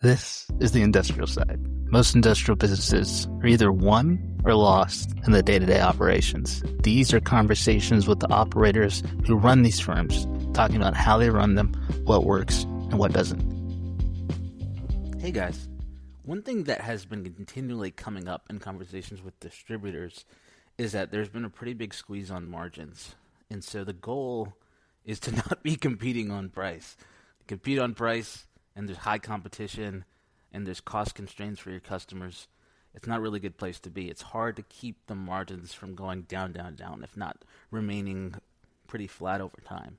This is the industrial side. Most industrial businesses are either won or lost in the day-to-day operations. These are conversations with the operators who run these firms, talking about how they run them, what works, and what doesn't. Hey guys, one thing that has been continually coming up in conversations with distributors is that there's been a pretty big squeeze on margins. And so the goal is to not be competing on price. To compete on price, and there's high competition, and there's cost constraints for your customers, it's not really a good place to be. It's hard to keep the margins from going down, if not remaining pretty flat over time.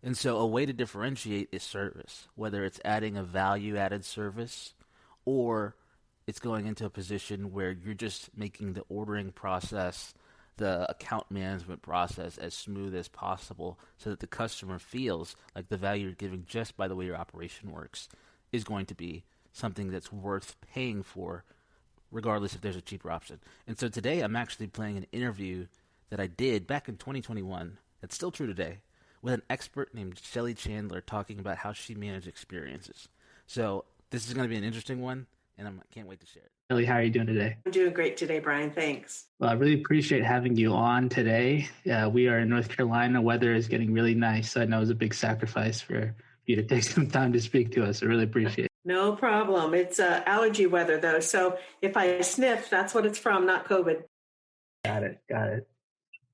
And so a way to differentiate is service, whether it's adding a value-added service or it's going into a position where you're just making the ordering process, the account management process as smooth as possible so that the customer feels like the value you're giving just by the way your operation works is going to be something that's worth paying for regardless if there's a cheaper option. And so today I'm actually playing an interview that I did back in 2021 that's still true today with an expert named Shelly Chandler talking about how she managed experiences. So this is going to be an interesting one, and I can't wait to share it. Shelly, how are you doing today? I'm doing great today, Brian. Thanks. Well, I really appreciate having you on today. We are in North Carolina. Weather is getting really nice. So I know it's a big sacrifice for you to take some time to speak to us. I really appreciate it. No problem. It's allergy weather, though. So if I sniff, that's what it's from, not COVID. Got it.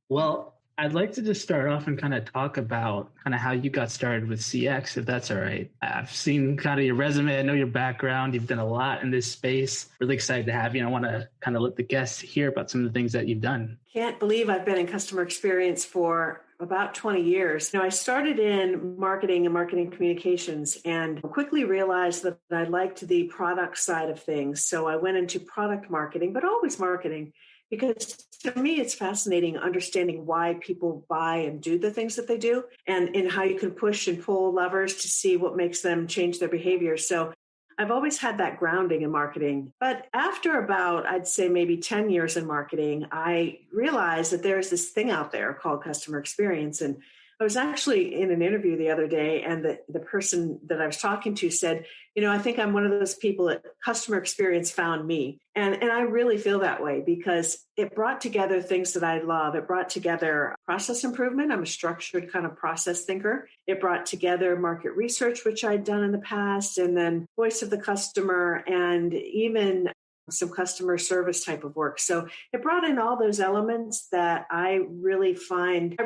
Well, I'd like to just start off and kind of talk about kind of how you got started with CX, if that's all right. I've seen kind of your resume. I know your background. You've done a lot in this space. Really excited to have you. And I want to kind of let the guests hear about some of the things that you've done. Can't believe I've been in customer experience for about 20 years. I started in marketing and marketing communications and quickly realized that I liked the product side of things. So I went into product marketing, but always marketing. Because to me, it's fascinating understanding why people buy and do the things that they do and how you can push and pull levers to see what makes them change their behavior. So I've always had that grounding in marketing. But after about, I'd say maybe 10 years in marketing, I realized that there's this thing out there called customer experience. And I was actually in an interview the other day, and the person that I was talking to said, I think I'm one of those people that customer experience found me. And I really feel that way because it brought together things that I love. It brought together process improvement. I'm a structured kind of process thinker. It brought together market research, which I'd done in the past, and then voice of the customer, and even some customer service type of work. So it brought in all those elements that I really find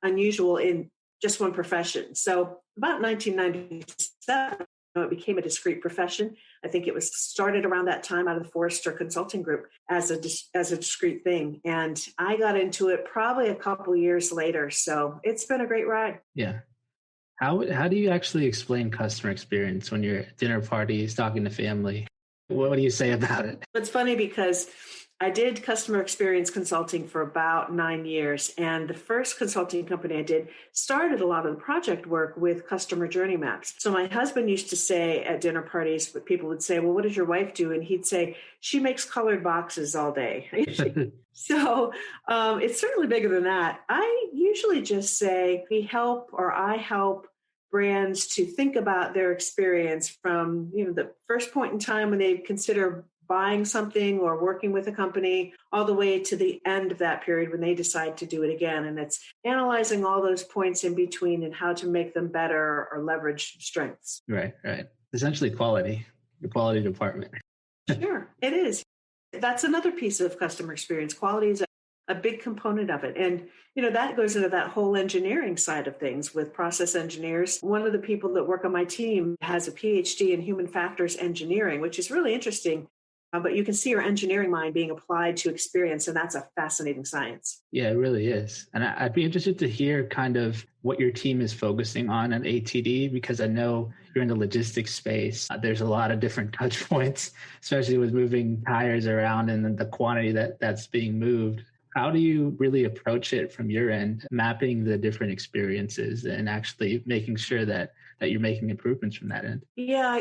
unusual in just one profession. So about 1997, it became a discrete profession. I think it was started around that time out of the Forrester Consulting Group as a discrete thing. And I got into it probably a couple years later. So it's been a great ride. Yeah. How do you actually explain customer experience when you're at dinner parties, talking to family? What do you say about it? It's funny because I did customer experience consulting for about 9 years. And the first consulting company I did started a lot of the project work with customer journey maps. So my husband used to say at dinner parties, but people would say, well, what does your wife do? And he'd say, she makes colored boxes all day. So it's certainly bigger than that. I usually just say I help brands to think about their experience from the first point in time when they consider buying something or working with a company all the way to the end of that period when they decide to do it again. And it's analyzing all those points in between and how to make them better or leverage strengths. Right. Essentially the quality department. Sure, it is. That's another piece of customer experience. Quality is a big component of it. And, that goes into that whole engineering side of things with process engineers. One of the people that work on my team has a PhD in human factors engineering, which is really interesting. But you can see your engineering mind being applied to experience, and that's a fascinating science. Yeah, it really is. And I'd be interested to hear kind of what your team is focusing on at ATD, because I know you're in the logistics space. There's a lot of different touch points, especially with moving tires around and the quantity that's being moved. How do you really approach it from your end, mapping the different experiences and actually making sure that you're making improvements from that end? Yeah,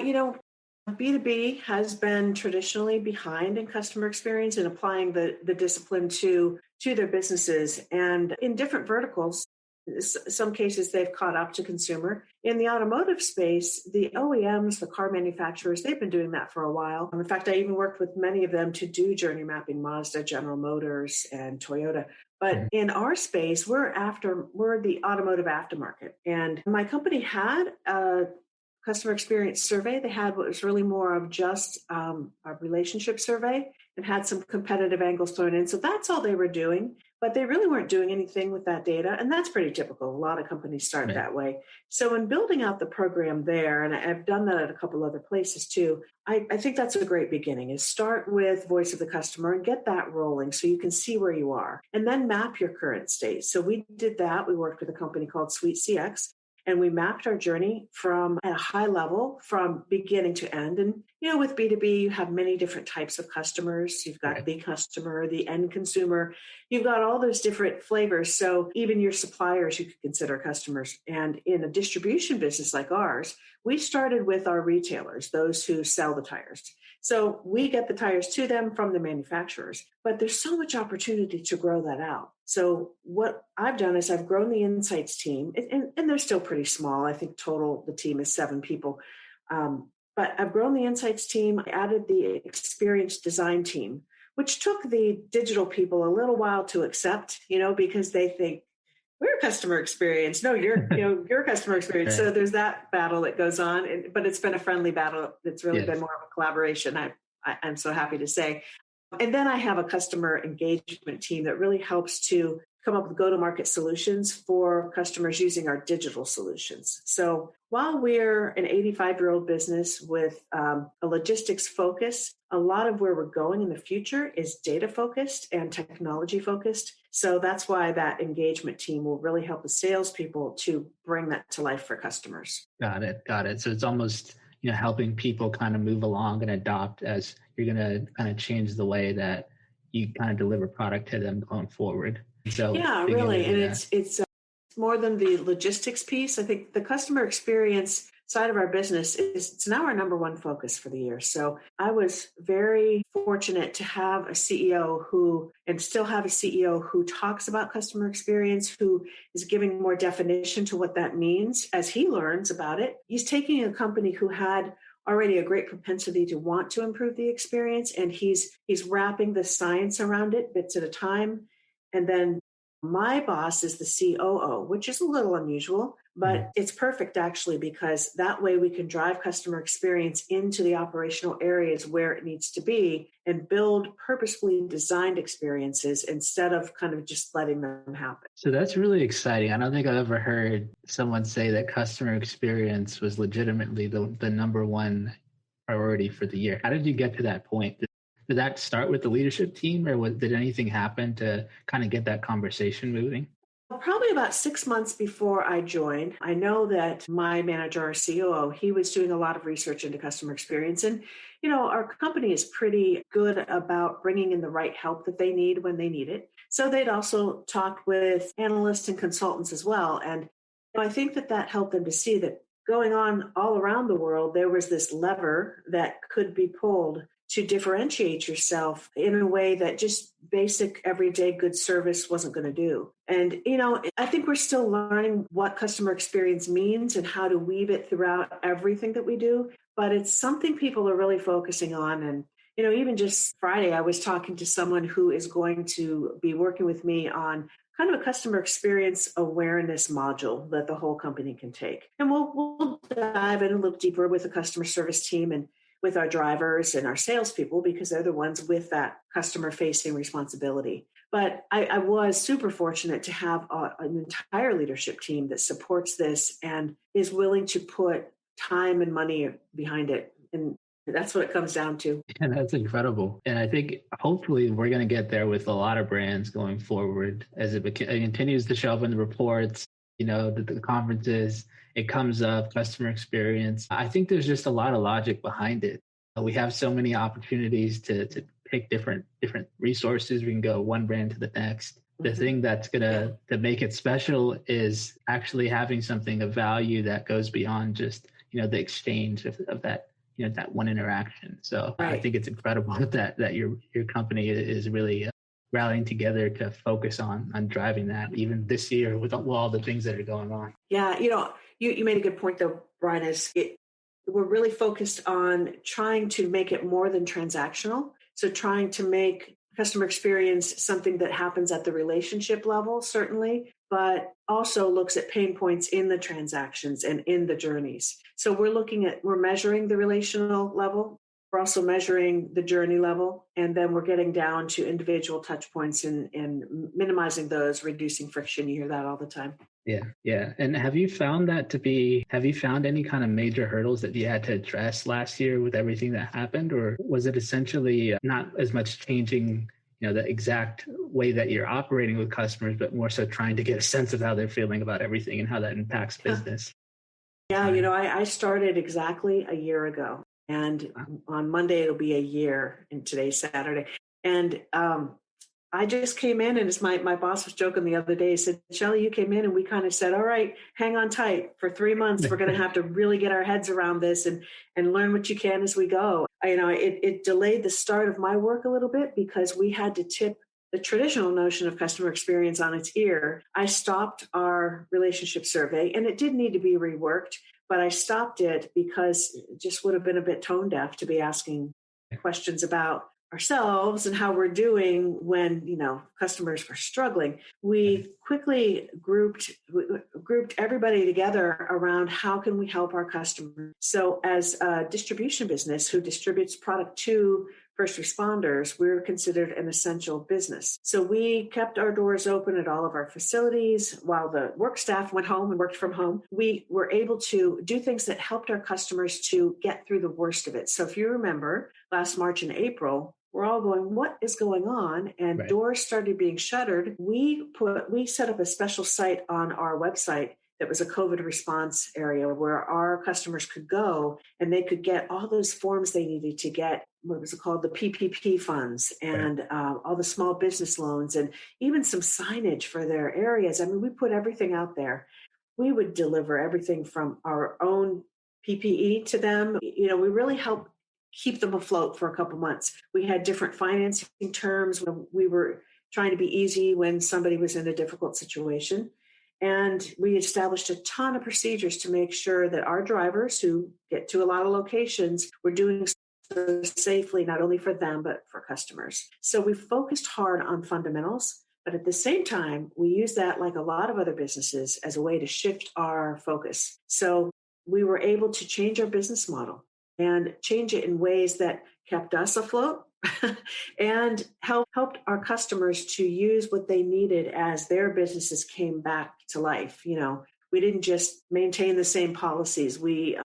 B2B has been traditionally behind in customer experience and applying the discipline to their businesses. And in different verticals, some cases they've caught up to consumer. In the automotive space, the OEMs, the car manufacturers, they've been doing that for a while. In fact, I even worked with many of them to do journey mapping, Mazda, General Motors, and Toyota. But in our space, we're the automotive aftermarket. And my company had a customer experience survey. They had what was really more of just a relationship survey and had some competitive angles thrown in. So that's all they were doing, but they really weren't doing anything with that data. And that's pretty typical. A lot of companies start that way. So in building out the program there, and I've done that at a couple other places too, I think that's a great beginning, is start with voice of the customer and get that rolling so you can see where you are and then map your current state. So we did that. We worked with a company called Sweet CX. And we mapped our journey from at a high level, from beginning to end. And, with B2B, you have many different types of customers. You've got the customer, the end consumer. You've got all those different flavors. So even your suppliers, you could consider customers. And in a distribution business like ours, we started with our retailers, those who sell the tires. So we get the tires to them from the manufacturers, but there's so much opportunity to grow that out. So what I've done is I've grown the insights team, and they're still pretty small. I think total the team is 7 people. But I've grown the insights team. I added the experience design team, which took the digital people a little while to accept, because they think, we're customer experience. No, you're customer experience. So there's that battle that goes on, but it's been a friendly battle. It's really been more of a collaboration. I'm so happy to say. And then I have a customer engagement team that really helps to come up with go-to-market solutions for customers using our digital solutions. So while we're an 85-year-old business with a logistics focus, a lot of where we're going in the future is data focused and technology focused. So that's why that engagement team will really help the salespeople to bring that to life for customers. Got it. So it's almost, helping people kind of move along and adopt as you're going to kind of change the way that you kind of deliver product to them going forward. So yeah, really. And it's more than the logistics piece. I think the customer experience side of our business it's now our number one focus for the year. So I was very fortunate to have a CEO and still have a CEO who talks about customer experience, who is giving more definition to what that means as he learns about it. He's taking a company who had already a great propensity to want to improve the experience, and he's wrapping the science around it bits at a time. And then my boss is the COO, which is a little unusual, but it's perfect actually, because that way we can drive customer experience into the operational areas where it needs to be and build purposefully designed experiences instead of kind of just letting them happen. So that's really exciting. I don't think I've ever heard someone say that customer experience was legitimately the number one priority for the year. How did you get to that point? Did that start with the leadership team, or did anything happen to kind of get that conversation moving? Probably about 6 months before I joined, I know that my manager, our COO, he was doing a lot of research into customer experience. And, our company is pretty good about bringing in the right help that they need when they need it. So they'd also talked with analysts and consultants as well. And I think that helped them to see that going on all around the world, there was this lever that could be pulled to differentiate yourself in a way that just basic everyday good service wasn't going to do. And, I think we're still learning what customer experience means and how to weave it throughout everything that we do. But it's something people are really focusing on. And, even just Friday, I was talking to someone who is going to be working with me on kind of a customer experience awareness module that the whole company can take. And we'll dive in a little deeper with the customer service team and with our drivers and our salespeople, because they're the ones with that customer-facing responsibility. But I was super fortunate to have an entire leadership team that supports this and is willing to put time and money behind it. And that's what it comes down to. And that's incredible. And I think hopefully we're going to get there with a lot of brands going forward as it continues to show up in the reports, the conferences. It comes up, customer experience. I think there's just a lot of logic behind it. We have so many opportunities to pick different resources. We can go one brand to the next. The thing that's going to make it special is actually having something of value that goes beyond just, the exchange of that, that one interaction. So I think it's incredible that your company is really rallying together to focus on driving that even this year with all the things that are going on. Yeah, you made a good point though, Brian, we're really focused on trying to make it more than transactional. So trying to make customer experience something that happens at the relationship level, certainly, but also looks at pain points in the transactions and in the journeys. So we're measuring the relational level. We're also measuring the journey level, and then we're getting down to individual touch points and minimizing those, reducing friction. You hear that all the time. Yeah. And have you found any kind of major hurdles that you had to address last year with everything that happened? Or was it essentially not as much changing, the exact way that you're operating with customers, but more so trying to get a sense of how they're feeling about everything and how that impacts business? Yeah, I started exactly a year ago. And on Monday, it'll be a year, and today's Saturday. And I just came in, and as my boss was joking the other day, he said, Shelly, you came in and we kind of said, all right, hang on tight for 3 months. We're going to have to really get our heads around this and learn what you can as we go. It delayed the start of my work a little bit because we had to tip the traditional notion of customer experience on its ear. I stopped our relationship survey, and it did need to be reworked, but I stopped it because it just would have been a bit tone deaf to be asking questions about ourselves and how we're doing when, customers were struggling. We quickly grouped everybody together around how can we help our customers. So as a distribution business who distributes product to first responders, we're considered an essential business. So we kept our doors open at all of our facilities while the work staff went home and worked from home. We were able to do things that helped our customers to get through the worst of it. So if you remember, last March and April, we're all going, what is going on? And Right. Doors started being shuttered. We set up a special site on our website that was a COVID response area where our customers could go and they could get all those forms they needed to get, what was it called, the PPP funds and all the small business loans and even some signage for their areas. I mean, we put everything out there. We would deliver everything from our own PPE to them. We really helped keep them afloat for a couple months. We had different financing terms when we were trying to be easy when somebody was in a difficult situation. And we established a ton of procedures to make sure that our drivers who get to a lot of locations were doing so safely, not only for them, but for customers. So we focused hard on fundamentals, but at the same time, we use that, like a lot of other businesses, as a way to shift our focus. So we were able to change our business model and change it in ways that kept us afloat and helped our customers to use what they needed as their businesses came back to life. We didn't just maintain the same policies. We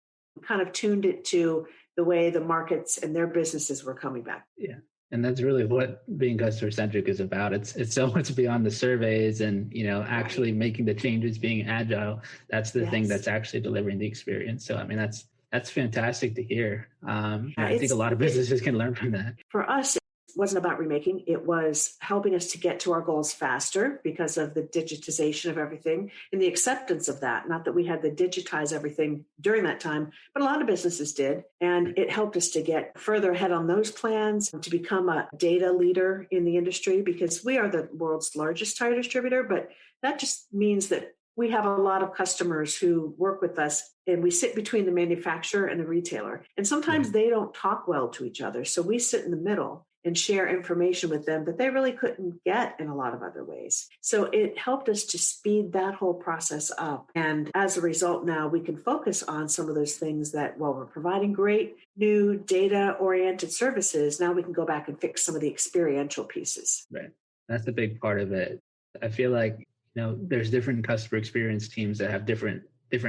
kind of tuned it to the way the markets and their businesses were coming back. Yeah. And that's really what being customer centric is about. It's so much beyond the surveys and, actually making the changes, being agile. That's the thing that's actually delivering the experience. So, I mean, that's fantastic to hear. I think a lot of businesses can learn from that. For us, it wasn't about remaking. It was helping us to get to our goals faster because of the digitization of everything and the acceptance of that. Not that we had to digitize everything during that time, but a lot of businesses did. And it helped us to get further ahead on those plans, to become a data leader in the industry because we are the world's largest tire distributor. But that just means that we have a lot of customers who work with us and we sit between the manufacturer and the retailer. And sometimes they don't talk well to each other. So we sit in the middle and share information with them that they really couldn't get in a lot of other ways. So it helped us to speed that whole process up. And as a result, now we can focus on some of those things that while we're providing great new data-oriented services, now we can go back and fix some of the experiential pieces. Right. That's a big part of it. I feel like there's different customer experience teams that have different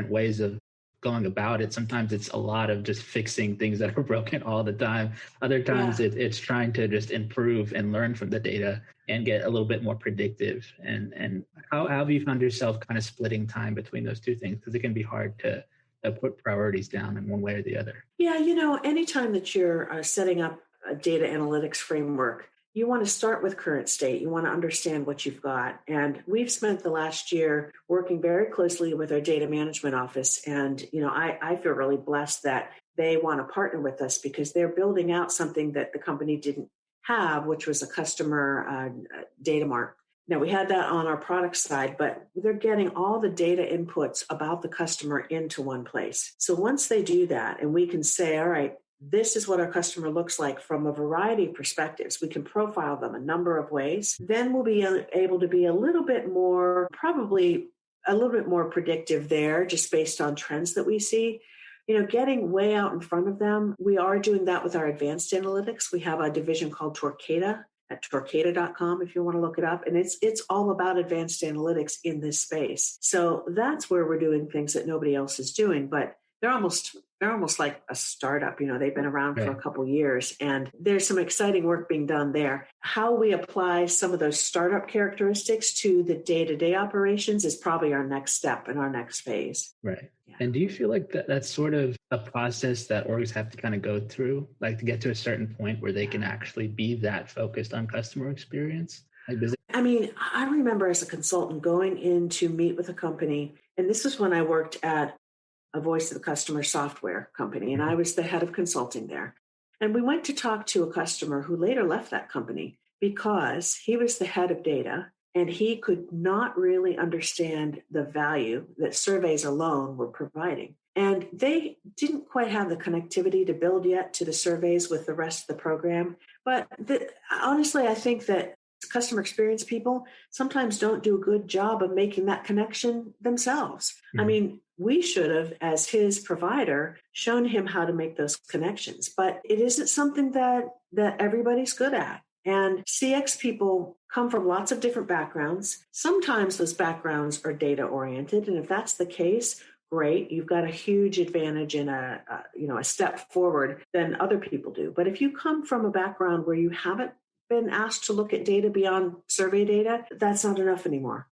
ways of going about it. Sometimes it's a lot of just fixing things that are broken all the time. Other times it's trying to just improve and learn from the data and get a little bit more predictive. And how have you found yourself kind of splitting time between those two things? Because it can be hard to put priorities down in one way or the other. Yeah, anytime that you're setting up a data analytics framework, you want to start with current state. You want to understand what you've got. And we've spent the last year working very closely with our data management office. And, I feel really blessed that they want to partner with us because they're building out something that the company didn't have, which was a customer data mart. Now, we had that on our product side, but they're getting all the data inputs about the customer into one place. So once they do that, and we can say, all right, this is what our customer looks like from a variety of perspectives. We can profile them a number of ways. Then we'll be able to be a little bit more, probably a little bit more predictive there, just based on trends that we see. Getting way out in front of them. We are doing that with our advanced analytics. We have a division called Torqueda at torqueda.com if you want to look it up. And it's all about advanced analytics in this space. So that's where we're doing things that nobody else is doing, but they're almost like a startup. They've been around for a couple of years, and there's some exciting work being done there. How we apply some of those startup characteristics to the day-to-day operations is probably our next step in our next phase. Right. Yeah. And do you feel like that's sort of a process that orgs have to kind of go through, like to get to a certain point where they can actually be that focused on customer experience? I remember as a consultant going in to meet with a company, and this was when I worked at a voice of the customer software company, and I was the head of consulting there. And we went to talk to a customer who later left that company because he was the head of data and he could not really understand the value that surveys alone were providing. And they didn't quite have the connectivity to build yet to the surveys with the rest of the program. But honestly, I think that customer experience people sometimes don't do a good job of making that connection themselves. Mm-hmm. We should have, as his provider, shown him how to make those connections, but it isn't something that everybody's good at. And CX people come from lots of different backgrounds. Sometimes those backgrounds are data oriented. And if that's the case, great, you've got a huge advantage and a step forward than other people do. But if you come from a background where you haven't been asked to look at data beyond survey data, that's not enough anymore.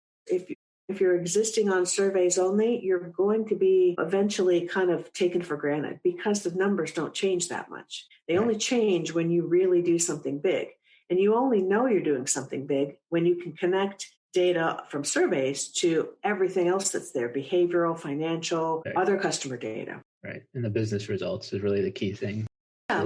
If you're existing on surveys only, you're going to be eventually kind of taken for granted because the numbers don't change that much. They only change when you really do something big. And you only know you're doing something big when you can connect data from surveys to everything else that's there, behavioral, financial, other customer data. Right. And the business results is really the key thing. Yeah,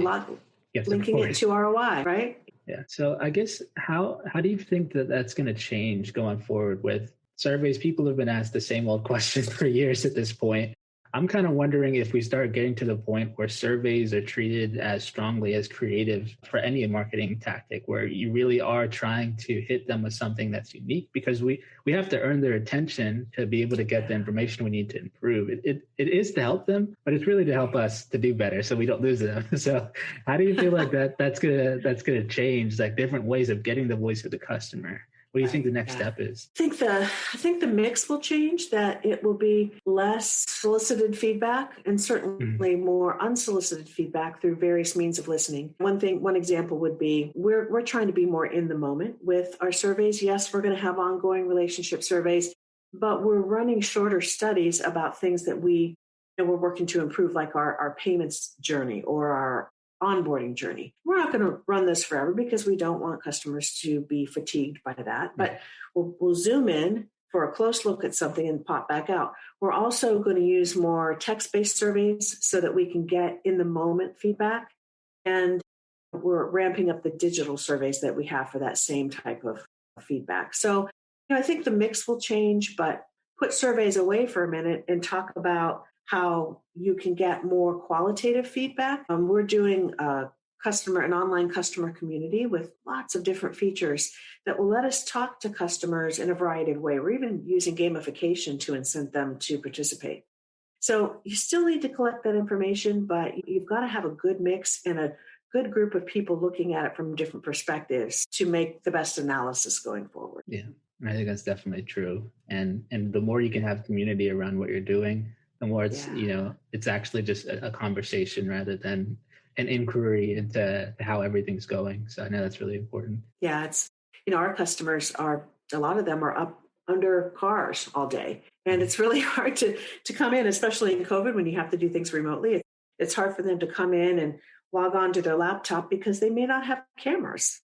linking it to ROI, right? Yeah. So I guess how do you think that that's going to change going forward with surveys? People have been asked the same old question for years at this point. I'm kind of wondering if we start getting to the point where surveys are treated as strongly as creative for any marketing tactic, where you really are trying to hit them with something that's unique, because we have to earn their attention to be able to get the information we need to improve. It is to help them, but it's really to help us to do better so we don't lose them. So how do you feel like that's gonna change, like different ways of getting the voice of the customer? What do you think the next step is? I think the mix will change, that it will be less solicited feedback and certainly more unsolicited feedback through various means of listening. One example would be we're trying to be more in the moment with our surveys. Yes, we're going to have ongoing relationship surveys, but we're running shorter studies about things that we're working to improve, like our payments journey or our onboarding journey. We're not going to run this forever because we don't want customers to be fatigued by that, but we'll zoom in for a close look at something and pop back out. We're also going to use more text-based surveys so that we can get in the moment feedback. And we're ramping up the digital surveys that we have for that same type of feedback. So, I think the mix will change, but put surveys away for a minute and talk about how you can get more qualitative feedback. We're doing an online customer community with lots of different features that will let us talk to customers in a variety of ways. We're even using gamification to incent them to participate. So you still need to collect that information, but you've got to have a good mix and a good group of people looking at it from different perspectives to make the best analysis going forward. Yeah, I think that's definitely true. And the more you can have community around what you're doing, the more it's, it's actually just a conversation rather than an inquiry into how everything's going. So I know that's really important. Yeah, it's, our customers a lot of them are up under cars all day. And it's really hard to come in, especially in COVID when you have to do things remotely. It's hard for them to come in and log on to their laptop because they may not have cameras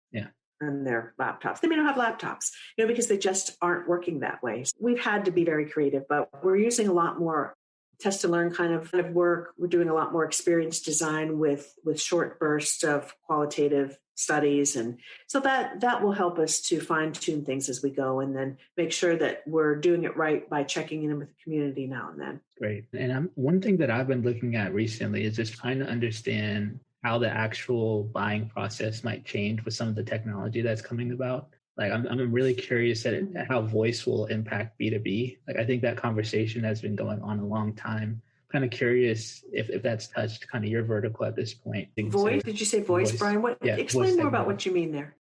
on their laptops. They may not have laptops, because they just aren't working that way. So we've had to be very creative, but we're using a lot more test and learn kind of work. We're doing a lot more experience design with short bursts of qualitative studies. And so that will help us to fine tune things as we go and then make sure that we're doing it right by checking in with the community now and then. Great. And one thing that I've been looking at recently is just trying to understand how the actual buying process might change with some of the technology that's coming about. Like I'm really curious at how voice will impact B2B. Like I think that conversation has been going on a long time. Kind of curious if that's touched kind of your vertical at this point. Voice? Did you say voice, Brian? Explain more about what you mean there.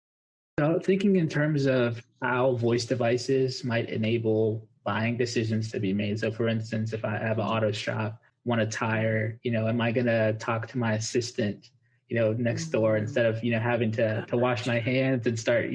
So thinking in terms of how voice devices might enable buying decisions to be made. So for instance, if I have an auto shop, want a tire, am I going to talk to my assistant, next door instead of, having to wash my hands and start,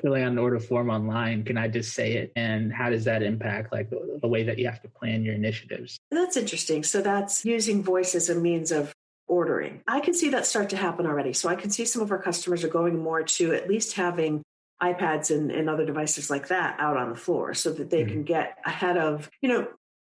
filling out an order form online? Can I just say it? And how does that impact like the way that you have to plan your initiatives? That's interesting. So that's using voice as a means of ordering. I can see that start to happen already. So I can see some of our customers are going more to at least having iPads and other devices like that out on the floor so that they can get ahead of,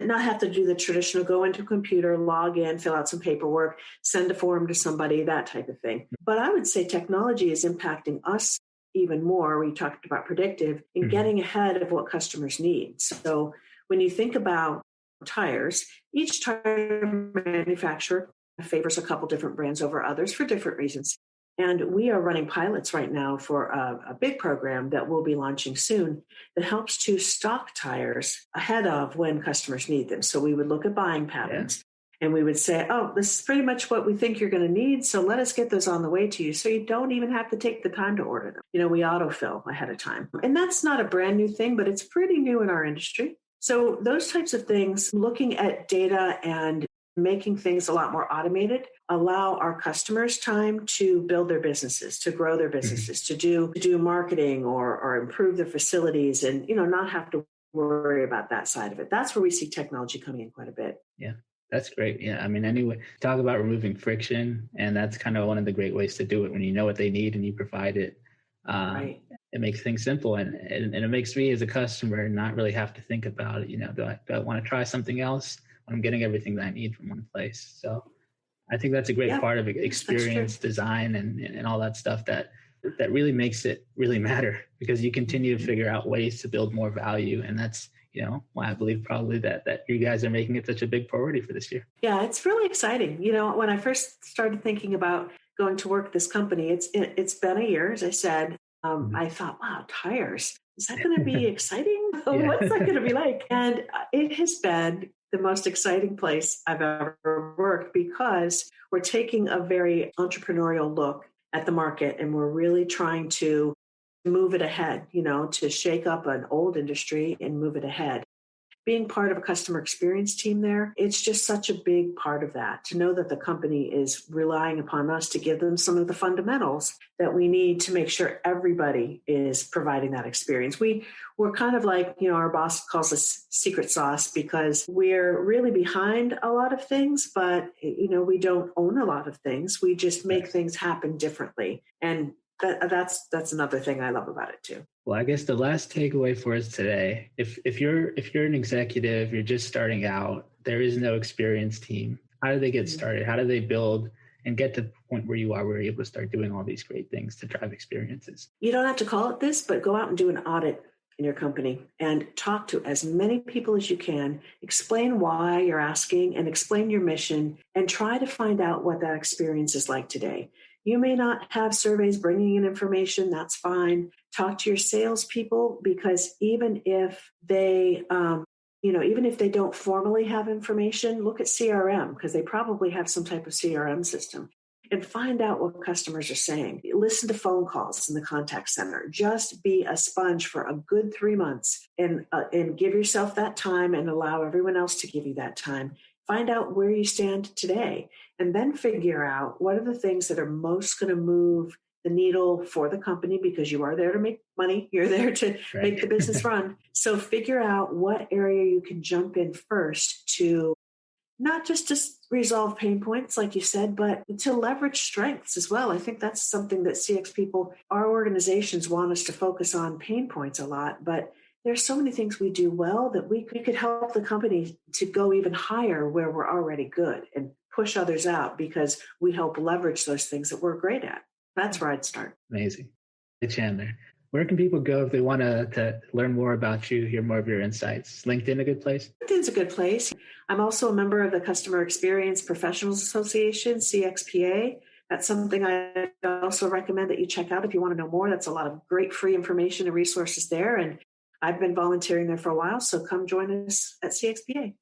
not have to do the traditional go into a computer, log in, fill out some paperwork, send a form to somebody, that type of thing. But I would say technology is impacting us even more. We talked about predictive and getting ahead of what customers need. So when you think about tires, each tire manufacturer favors a couple different brands over others for different reasons. And we are running pilots right now for a big program that we'll be launching soon that helps to stock tires ahead of when customers need them. So we would look at buying patterns and we would say, oh, this is pretty much what we think you're going to need. So let us get those on the way to you. So you don't even have to take the time to order them. We autofill ahead of time. And that's not a brand new thing, but it's pretty new in our industry. So those types of things, looking at data and making things a lot more automated, allow our customers time to build their businesses, to grow their businesses, to do marketing or improve their facilities and, not have to worry about that side of it. That's where we see technology coming in quite a bit. Yeah, that's great. Yeah. Anyway, talk about removing friction. And that's kind of one of the great ways to do it when you know what they need and you provide it. Right. It makes things simple and it makes me as a customer not really have to think about it. Do I want to try something else? I'm getting everything that I need from one place. So I think that's a great part of experience design and all that stuff that really makes it really matter because you continue to figure out ways to build more value. And that's, why I believe probably that you guys are making it such a big priority for this year. Yeah, it's really exciting. When I first started thinking about going to work at this company, it's been a year, as I said. I thought, wow, tires. Is that going to be exciting? What's that going to be like? And it has been the most exciting place I've ever worked because we're taking a very entrepreneurial look at the market and we're really trying to move it ahead, to shake up an old industry and move it ahead. Being part of a customer experience team there, it's just such a big part of that, to know that the company is relying upon us to give them some of the fundamentals that we need to make sure everybody is providing that experience. We're kind of like, our boss calls us secret sauce because we're really behind a lot of things, but, we don't own a lot of things. We just make things happen differently. And that's another thing I love about it too. Well, I guess the last takeaway for us today, if you're an executive, you're just starting out, there is no experienced team. How do they get started? How do they build and get to the point where you are, where you're able to start doing all these great things to drive experiences? You don't have to call it this, but go out and do an audit in your company and talk to as many people as you can, explain why you're asking and explain your mission and try to find out what that experience is like today. You may not have surveys bringing in information. That's fine. Talk to your salespeople because even if they, even if they don't formally have information, look at CRM because they probably have some type of CRM system and find out what customers are saying. Listen to phone calls in the contact center. Just be a sponge for a good 3 months and give yourself that time and allow everyone else to give you that time. Find out where you stand today and then figure out what are the things that are most going to move the needle for the company because you are there to make money. You're there to make the business run. So figure out what area you can jump in first to not just to resolve pain points, like you said, but to leverage strengths as well. I think that's something that CX people, our organizations want us to focus on pain points a lot, but There's so many things we do well that we could help the company to go even higher where we're already good and push others out because we help leverage those things that we're great at. That's where I'd start. Amazing. Hey, Chandler, where can people go if they want to learn more about you, hear more of your insights? Is LinkedIn a good place? LinkedIn's a good place. I'm also a member of the Customer Experience Professionals Association, CXPA. That's something I also recommend that you check out if you want to know more. That's a lot of great free information and resources there. And I've been volunteering there for a while, so come join us at CXPA.